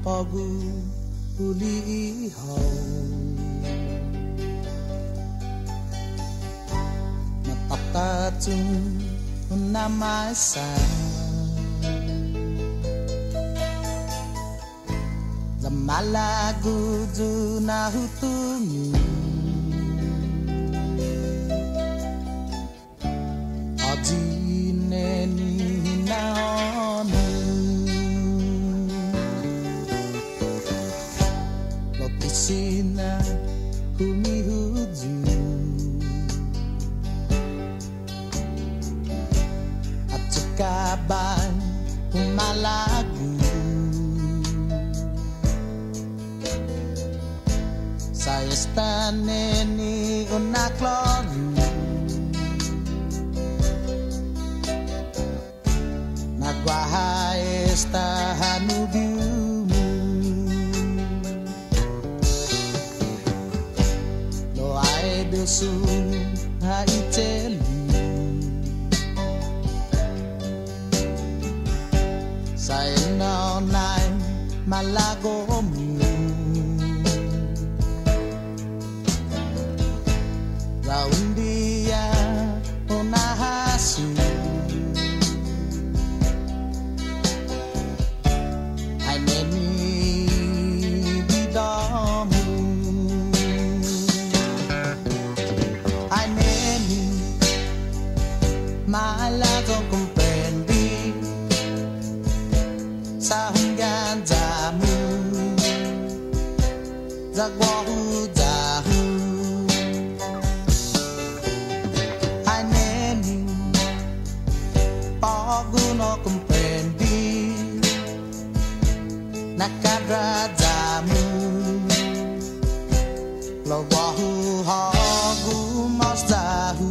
pagu uli hau matata chung unamasa zamalagu juna hutumi ajineni naonu lotisina humi huju atsukaban umalagu saya staneni unakloru nagwahai estahanubiumu doai dosun haitelu saya naunai malagomu raundia unahasu aineni bidamu aineni malago comprendi sa hanggang jamu zagwahu jahu aineni pagu no comprendi nakadra jamu lo wahu hagu mas jahu